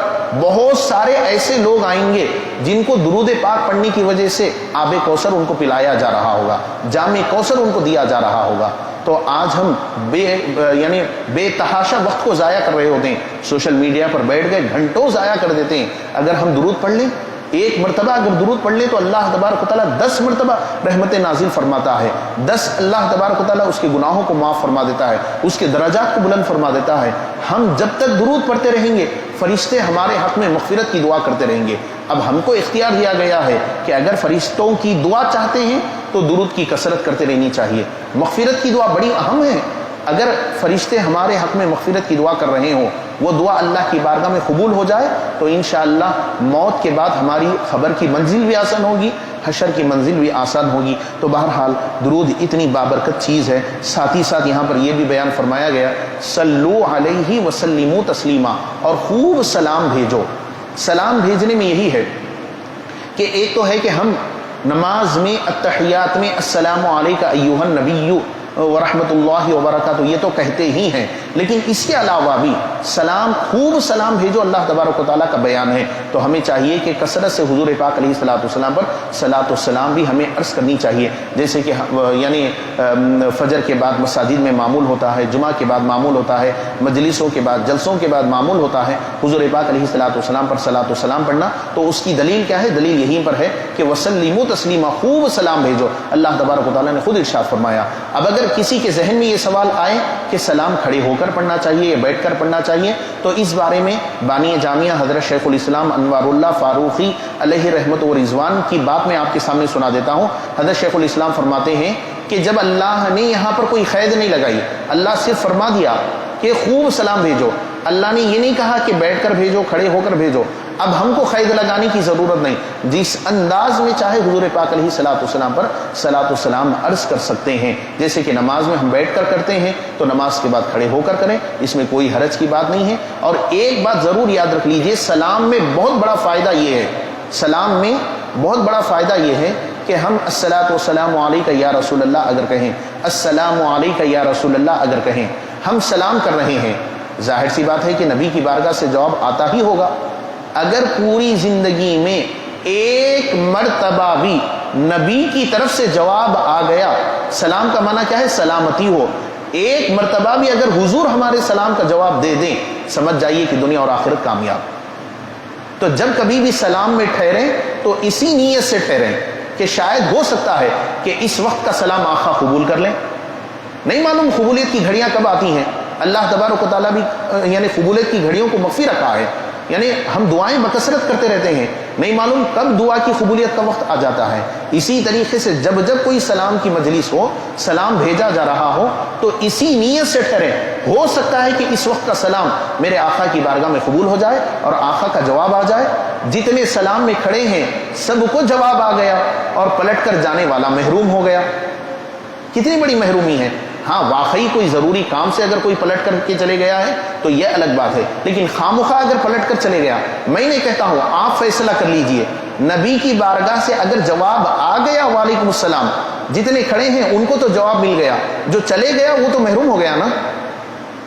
بہت سارے ایسے لوگ آئیں گے جن کو درود پاک پڑھنے کی وجہ سے آب کوثر ان کو پلایا جا رہا ہوگا، جام کوثر ان کو دیا جا رہا ہوگا. تو آج ہم بے تحاشا وقت کو ضائع کر رہے ہوتے ہیں، سوشل میڈیا پر بیٹھ گئے گھنٹوں ضائع کر دیتے ہیں۔ اگر ہم درود پڑھ لیں، ایک مرتبہ اگر درود پڑھ لیں تو اللہ تبارک و تعالیٰ 10 مرتبہ رحمت نازل فرماتا ہے، 10 اللہ تبارک و تعالیٰ اس کے گناہوں کو معاف فرما دیتا ہے، اس کے درجات کو بلند فرما دیتا ہے۔ ہم جب تک درود پڑھتے رہیں گے فرشتے ہمارے حق میں مغفرت کی دعا کرتے رہیں گے۔ اب ہم کو اختیار دیا گیا ہے کہ اگر فرشتوں کی دعا چاہتے ہیں تو درود کی کثرت کرتے رہنی چاہیے۔ مغفرت کی دعا بڑی اہم ہے۔ اگر فرشتے ہمارے حق میں مغفرت کی دعا کر رہے ہوں، وہ دعا اللہ کی بارگاہ میں قبول ہو جائے تو انشاءاللہ موت کے بعد ہماری خبر کی منزل بھی آسان ہوگی، حشر کی منزل بھی آسان ہوگی۔ تو بہرحال درود اتنی بابرکت چیز ہے۔ ساتھ ہی ساتھ یہاں پر یہ بھی بیان فرمایا گیا، صلو علیہ وسلموا تسلیما، اور خوب سلام بھیجو۔ سلام بھیجنے میں یہی ہے کہ ایک تو ہے کہ ہم نماز میں التحیات میں السلام علیکہ ایھا النبی ورحمۃ اللہ وبرکاتہ یہ تو کہتے ہی ہیں، لیکن اس کے علاوہ بھی سلام، خوب سلام بھیجو اللہ تبارک و تعالیٰ کا بیان ہے۔ تو ہمیں چاہیے کہ کثرت سے حضور پاک علیہ الصلوۃ والسلام پر صلاۃ والسلام بھی ہمیں عرض کرنی چاہیے، جیسے کہ فجر کے بعد مساجد میں معمول ہوتا ہے، جمعہ کے بعد معمول ہوتا ہے، مجلسوں کے بعد جلسوں کے بعد معمول ہوتا ہے حضور پاک علیہ الصلوۃ والسلام پر صلاۃ والسلام پڑھنا۔ تو اس کی دلیل کیا ہے؟ دلیل یہیں پر ہے کہ وسلموا تسلیما، خوب سلام بھیجو، اللہ تبارک و تعالیٰ نے خود ارشاد فرمایا۔ اب اگر کسی کے ذہن میں یہ سوال آئے کہ سلام کھڑے ہو کر پڑھنا چاہیے یا بیٹھ کر پڑھنا چاہیے، تو اس بارے میں بانی جامعہ حضرت شیخ الاسلام انوار اللہ فاروقی علیہ رحمت و رضوان کی بات میں آپ کے سامنے سنا دیتا ہوں۔ حضرت شیخ الاسلام فرماتے ہیں کہ جب اللہ نے یہاں پر کوئی قید نہیں لگائی، اللہ صرف فرما دیا کہ خوب سلام بھیجو، اللہ نے یہ نہیں کہا کہ بیٹھ کر بھیجو، کھڑے ہو کر بھیجو۔ اب ہم کو قید لگانے کی ضرورت نہیں، جس انداز میں چاہے حضور پاک علیہ الصلوۃ والسلام پر صلاۃ والسلام عرض کر سکتے ہیں۔ جیسے کہ نماز میں ہم بیٹھ کر کرتے ہیں تو نماز کے بعد کھڑے ہو کر کریں، اس میں کوئی حرج کی بات نہیں ہے۔ اور ایک بات ضرور یاد رکھ لیجئے، سلام میں بہت بڑا فائدہ یہ ہے، سلام میں بہت بڑا فائدہ یہ ہے کہ ہم الصلاۃ والسلام علیکہ یا رسول اللہ اگر کہیں، السلام علیکہ یا رسول اللہ اگر کہیں، ہم سلام کر رہے ہیں، ظاہر سی بات ہے کہ نبی کی بارگاہ سے جواب آتا ہی ہوگا۔ اگر پوری زندگی میں ایک مرتبہ بھی نبی کی طرف سے جواب آ گیا، سلام کا معنی کیا ہے؟ سلامتی ہو۔ ایک مرتبہ بھی اگر حضور ہمارے سلام کا جواب دے دیں، سمجھ جائیے کہ دنیا اور آخرت کامیاب۔ تو جب کبھی بھی سلام میں ٹھہریں تو اسی نیت سے ٹھہریں کہ شاید ہو سکتا ہے کہ اس وقت کا سلام آقا قبول کر لیں۔ نہیں معلوم قبولیت کی گھڑیاں کب آتی ہیں، اللہ تبارک و تعالیٰ بھی قبولیت کی گھڑیوں کو مخفی رکھا ہے، ہم دعائیں بکثرت کرتے رہتے ہیں، نہیں معلوم کب دعا کی قبولیت کا وقت آ جاتا ہے۔ اسی طریقے سے جب کوئی سلام کی مجلس ہو، سلام بھیجا جا رہا ہو، تو اسی نیت سے ٹھہریں، ہو سکتا ہے کہ اس وقت کا سلام میرے آقا کی بارگاہ میں قبول ہو جائے اور آقا کا جواب آ جائے۔ جتنے سلام میں کھڑے ہیں سب کو جواب آ گیا اور پلٹ کر جانے والا محروم ہو گیا۔ کتنی بڑی محرومی ہے۔ ہاں واقعی کوئی ضروری کام سے اگر کوئی پلٹ کر کے چلے گیا ہے تو یہ الگ بات ہے، لیکن خامخواہ اگر پلٹ کر چلے گیا، میں نہیں کہتا ہوں، آپ فیصلہ کر لیجئے، نبی کی بارگاہ سے اگر جواب آ گیا وعلیکم السلام، جتنے کھڑے ہیں ان کو تو جواب مل گیا، جو چلے گیا وہ تو محروم ہو گیا نا۔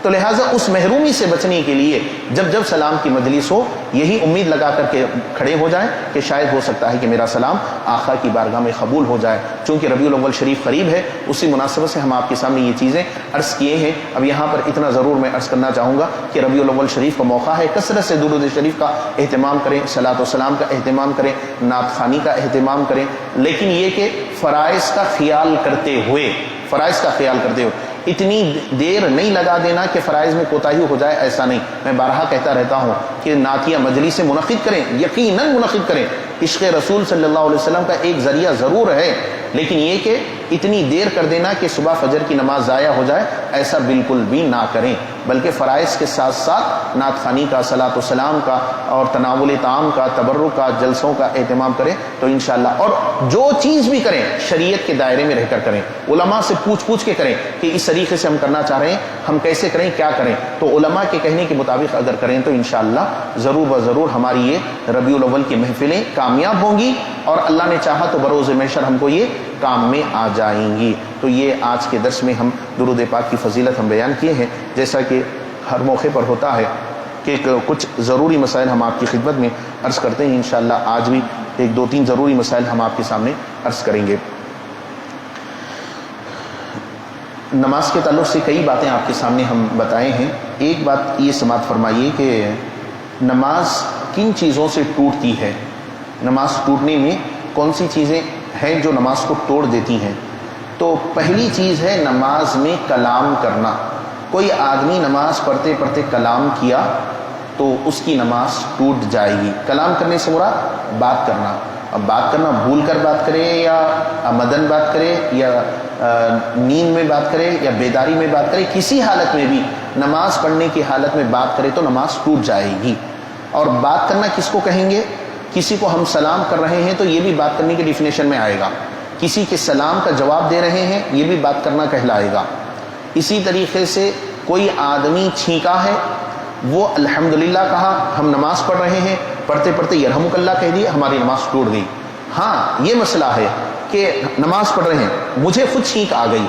تو لہٰذا اس محرومی سے بچنے کے لیے جب سلام کی مجلس ہو، یہی امید لگا کر کے کھڑے ہو جائیں کہ شاید ہو سکتا ہے کہ میرا سلام آقا کی بارگاہ میں قبول ہو جائے۔ چونکہ ربیع الاول شریف قریب ہے، اسی مناسبت سے ہم آپ کے سامنے یہ چیزیں عرض کیے ہیں۔ اب یہاں پر اتنا ضرور میں عرض کرنا چاہوں گا کہ ربیع الاول شریف کا موقع ہے، کثرت سے درود شریف کا اہتمام کریں، صلاۃ و سلام کا اہتمام کریں، نعت خوانی کا اہتمام کریں، لیکن یہ کہ فرائض کا خیال کرتے ہوئے اتنی دیر نہیں لگا دینا کہ فرائض میں کوتاہی ہو جائے، ایسا نہیں۔ میں بارہا کہتا رہتا ہوں کہ نعتیہ مجلس سے منعقد کریں، یقیناً منعقد کریں، عشق رسول صلی اللہ علیہ وسلم کا ایک ذریعہ ضرور ہے، لیکن یہ کہ اتنی دیر کر دینا کہ صبح فجر کی نماز ضائع ہو جائے، ایسا بالکل بھی نہ کریں، بلکہ فرائض کے ساتھ ساتھ نعت خوانی کا، صلاۃ و سلام کا اور تناول طعام کا، تبرک کا، جلسوں کا اہتمام کریں تو انشاءاللہ، اور جو چیز بھی کریں شریعت کے دائرے میں رہ کر کریں، علماء سے پوچھ کے کریں کہ اس طریقے سے ہم کرنا چاہ رہے ہیں، ہم کیسے کریں، کیا کریں، تو علماء کے کہنے کے مطابق اگر کریں تو انشاءاللہ ضرور و ضرور ہماری یہ ربیع الاول کی محفلیں کامیاب ہوں گی، اور اللہ نے چاہا تو بروز محشر ہم کو یہ کام میں آ جائیں گی۔ تو یہ آج کے درس میں ہم درود پاک کی فضیلت ہم بیان کیے ہیں، جیسا کہ ہر موقع پر ہوتا ہے کہ کچھ ضروری مسائل ہم آپ کی خدمت میں عرض کرتے ہیں۔ انشاءاللہ آج بھی ایک دو تین ضروری مسائل ہم آپ کے سامنے عرض کریں گے۔ نماز کے تعلق سے کئی باتیں آپ کے سامنے ہم بتائے ہیں. ایک بات یہ سماعت فرمائیے کہ نماز کن چیزوں سے ٹوٹتی ہے، نماز ٹوٹنے میں کون سی چیزیں ہیں جو نماز کو توڑ دیتی ہیں. تو پہلی چیز ہے نماز میں کلام کرنا. کوئی آدمی نماز پڑھتے پڑھتے کلام کیا تو اس کی نماز ٹوٹ جائے گی. کلام کرنے سے مراد بات کرنا. اب بات کرنا بھول کر بات کرے یا مدن بات کرے یا نیند میں بات کرے یا بیداری میں بات کرے، کسی حالت میں بھی نماز پڑھنے کی حالت میں بات کرے تو نماز ٹوٹ جائے گی. اور بات کرنا کس کو کہیں گے؟ کسی کو ہم سلام کر رہے ہیں تو یہ بھی بات کرنے کی ڈیفینیشن میں آئے گا. کسی کے سلام کا جواب دے رہے ہیں یہ بھی بات کرنا کہلائے گا. اسی طریقے سے کوئی آدمی چھینکا ہے، وہ الحمدللہ کہا، ہم نماز پڑھ رہے ہیں، پڑھتے پڑھتے یرحمک اللہ کہہ دیا، ہماری نماز ٹوٹ گئی. ہاں یہ مسئلہ ہے کہ نماز پڑھ رہے ہیں، مجھے خود چھینک آ گئی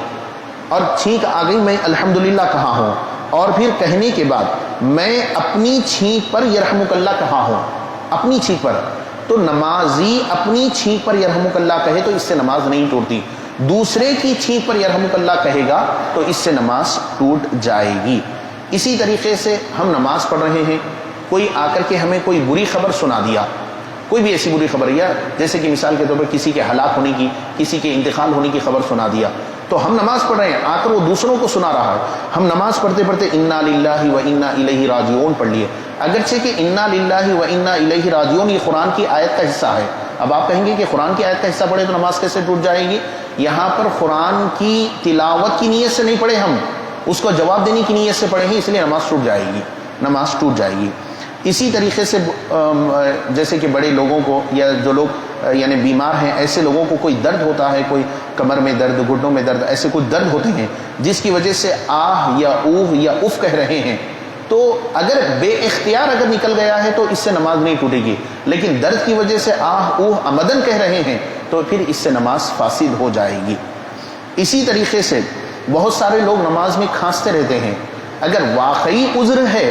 اور چھینک آ گئی، میں الحمدللہ کہا ہوں، اور پھر کہنے کے بعد میں اپنی چھینک پر یرحمک اللہ کہا ہوں، اپنی چھینک پر، تو نمازی اپنی چھینک پر یرحمک اللہ کہے تو اس سے نماز نہیں ٹوٹتی. دوسرے کی چھینک پر یرحمک اللہ کہے گا تو اس سے نماز ٹوٹ جائے گی. اسی طریقے سے ہم نماز پڑھ رہے ہیں، کوئی آ کر کے ہمیں کوئی بری خبر سنا دیا، کوئی بھی ایسی بری خبر، یا جیسے کہ مثال کے طور پر کسی کے ہلاک ہونے کی، کسی کے انتقال ہونے کی خبر سنا دیا، تو ہم نماز پڑھ رہے ہیں، آ کر وہ دوسروں کو سنا رہا ہے. ہم نماز پڑھتے پڑھتے انا للہ و انا الیہ راجعون پڑھ لیے، اگرچہ کہ انا للہ و انا الیہ راجعون یہ قرآن کی آیت کا حصہ ہے. اب آپ کہیں گے کہ قرآن کی آیت کا حصہ پڑھے تو نماز کیسے ٹوٹ جائے گی؟ یہاں پر قرآن کی تلاوت کی نیت سے نہیں پڑھے، ہم اس کو جواب دینے کی نیت سے پڑھیں گے، اس لیے نماز ٹوٹ جائے گی، نماز ٹوٹ جائے گی. اسی طریقے سے جیسے کہ بڑے لوگوں کو یا جو لوگ یعنی بیمار ہیں، ایسے لوگوں کو کوئی درد ہوتا ہے، کوئی کمر میں درد، گھٹنوں میں درد، ایسے کوئی درد ہوتے ہیں جس کی وجہ سے آہ یا اوہ یا اف کہہ رہے ہیں، تو اگر بے اختیار اگر نکل گیا ہے تو اس سے نماز نہیں ٹوٹے گی. لیکن درد کی وجہ سے آہ اوہ عمدن کہہ رہے ہیں تو پھر اس سے نماز فاسد ہو جائے گی. اسی طریقے سے بہت سارے لوگ نماز میں کھانستے رہتے ہیں، اگر واقعی عذر ہے،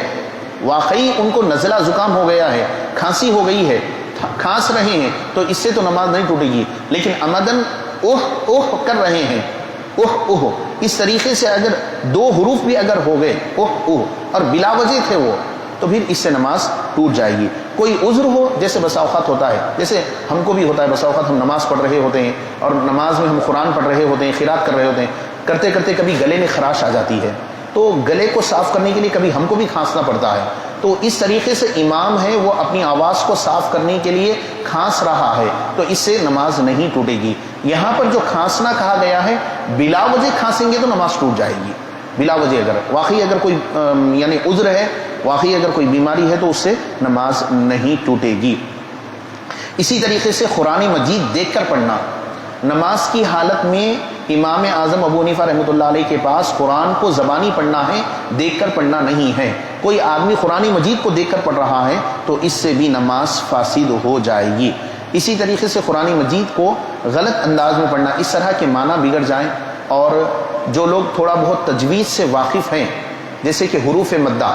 واقعی ان کو نزلہ زکام ہو گیا ہے، کھانسی ہو گئی ہے، کھانس رہے ہیں تو اس سے تو نماز نہیں ٹوٹے گی. لیکن عمدن اوہ اوہ کر رہے ہیں، اوہ اوہ، اس طریقے سے اگر دو حروف بھی اگر ہو گئے اوہ اوہ اور بلا وجہ تھے وہ، تو پھر اس سے نماز ٹوٹ جائے گی. کوئی عذر ہو، جیسے بسا اوقات ہوتا ہے، جیسے ہم کو بھی ہوتا ہے، بسا اوقات ہم نماز پڑھ رہے ہوتے ہیں اور نماز میں ہم قرآن پڑھ رہے ہوتے ہیں، قرات کر رہے ہوتے ہیں، کرتے کرتے کبھی گلے میں خراش آ جاتی ہے، تو گلے کو صاف کرنے کے لیے کبھی ہم کو بھی کھانسنا پڑتا ہے. تو اس طریقے سے امام ہے وہ اپنی آواز کو صاف کرنے کے لیے کھانس رہا ہے تو اس سے نماز نہیں ٹوٹے گی. یہاں پر جو کھانسنا کہا گیا ہے، بلا وجہ کھانسیں گے تو نماز ٹوٹ جائے گی. بلا وجہ اگر واقعی اگر کوئی یعنی عذر ہے، واقعی اگر کوئی بیماری ہے تو اس سے نماز نہیں ٹوٹے گی. اسی طریقے سے قرآن مجید دیکھ کر پڑھنا. نماز کی حالت میں امام اعظم ابو حنیفہ رحمۃ اللہ علیہ کے پاس قرآن کو زبانی پڑھنا ہے، دیکھ کر پڑھنا نہیں ہے. کوئی آدمی قرآن مجید کو دیکھ کر پڑھ رہا ہے تو اس سے بھی نماز فاسد ہو جائے گی. اسی طریقے سے قرآن مجید کو غلط انداز میں پڑھنا، اس طرح کے معنی بگڑ جائیں. اور جو لوگ تھوڑا بہت تجوید سے واقف ہیں، جیسے کہ حروف مدہ،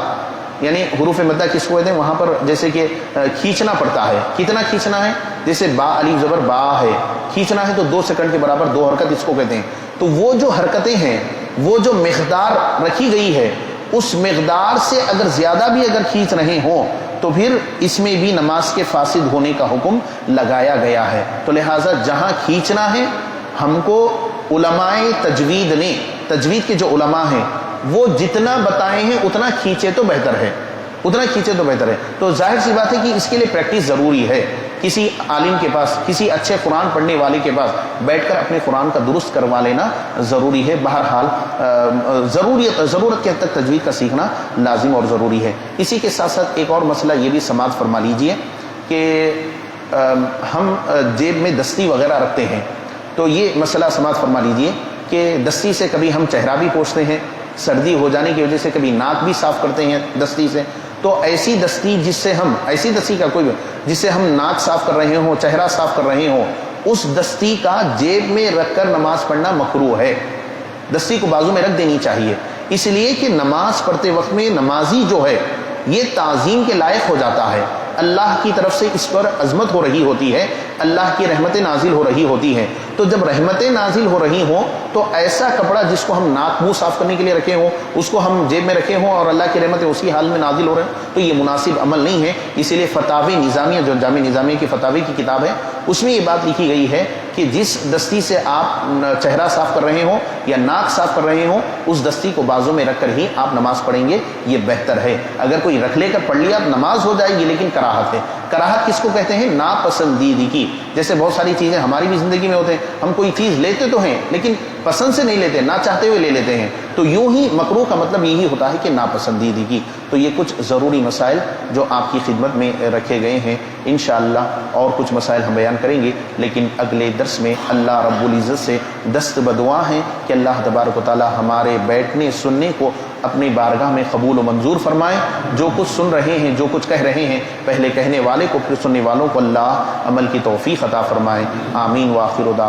یعنی حروف مدہ کس کو کہتے ہیں، وہاں پر جیسے کہ کھینچنا پڑتا ہے. کتنا کھینچنا ہے؟ جیسے با الف زبر با ہے، کھینچنا ہے تو 2 سیکنڈ کے برابر 2 حرکت اس کو کہتے ہیں. تو وہ جو حرکتیں ہیں، وہ جو مقدار رکھی گئی ہے، اس مقدار سے اگر زیادہ بھی اگر کھینچ رہے ہوں تو پھر اس میں بھی نماز کے فاسد ہونے کا حکم لگایا گیا ہے. تو لہٰذا جہاں کھینچنا ہے، ہم کو علماء تجوید نے، تجوید کے جو علماء ہیں وہ جتنا بتائے ہیں اتنا کھینچے تو بہتر ہے، اتنا کھینچے تو بہتر ہے. تو ظاہر سی بات ہے کہ اس کے لیے پریکٹس ضروری ہے. کسی عالم کے پاس، کسی اچھے قرآن پڑھنے والے کے پاس بیٹھ کر اپنے قرآن کا درست کروا لینا ضروری ہے. بہرحال ضرورت کے حد تک تجوید کا سیکھنا لازم اور ضروری ہے. اسی کے ساتھ ساتھ ایک اور مسئلہ یہ بھی سماعت فرما لیجئے کہ ہم جیب میں دستی وغیرہ رکھتے ہیں، تو یہ مسئلہ سماعت فرما لیجئے کہ دستی سے کبھی ہم چہرہ بھی پوچھتے ہیں، سردی ہو جانے کی وجہ سے کبھی ناک بھی صاف کرتے ہیں دستی سے. تو ایسی دستی جس سے ہم، ایسی دستی کا کوئی جس سے ہم ناک صاف کر رہے ہوں، چہرہ صاف کر رہے ہوں، اس دستی کا جیب میں رکھ کر نماز پڑھنا مکروہ ہے. دستی کو بازو میں رکھ دینی چاہیے، اس لیے کہ نماز پڑھتے وقت میں نمازی جو ہے یہ تعظیم کے لائق ہو جاتا ہے. اللہ کی طرف سے اس پر عظمت ہو رہی ہوتی ہے، اللہ کی رحمتیں نازل ہو رہی ہوتی ہیں. تو جب رحمتیں نازل ہو رہی ہوں تو ایسا کپڑا جس کو ہم ناک منہ صاف کرنے کے لیے رکھے ہوں اس کو ہم جیب میں رکھے ہوں اور اللہ کی رحمتیں اسی حال میں نازل ہو رہے ہیں تو یہ مناسب عمل نہیں ہے. اسی لیے فتاوی نظامیہ جو جامع نظامیہ کی فتاوی کی کتاب ہے اس میں یہ بات لکھی گئی ہے کہ جس دستی سے آپ چہرہ صاف کر رہے ہوں یا ناک صاف کر رہے ہوں اس دستی کو بازو میں رکھ کر ہی آپ نماز پڑھیں گے, یہ بہتر ہے. اگر کوئی رکھ لے کر پڑھ لیا نماز ہو جائے گی لیکن کراہت ہے. کراہت کس کو کہتے ہیں؟ ناپسندیدگی. جیسے بہت ساری چیزیں ہماری بھی زندگی میں ہوتے ہیں, ہم کوئی چیز لیتے تو ہیں لیکن پسند سے نہیں لیتے, نہ چاہتے ہوئے لے لیتے ہیں, تو یوں ہی مکروہ کا مطلب یہی ہوتا ہے کہ ناپسندیدگی. تو یہ کچھ ضروری مسائل جو آپ کی خدمت میں رکھے گئے ہیں. انشاءاللہ اور کچھ مسائل ہم بیان کریں گے لیکن اگلے درس میں اللہ رب العزت سے دست بدعا ہیں کہ اللہ تبارک و تعالی ہمارے بیٹھنے سننے کو اپنی بارگاہ میں قبول و منظور فرمائیں. جو کچھ سن رہے ہیں, جو کچھ کہہ رہے ہیں, پہلے کہنے والے کو پھر سننے والوں کو اللہ عمل کی توفیق عطا فرمائیں. آمین. وآخر دعوانا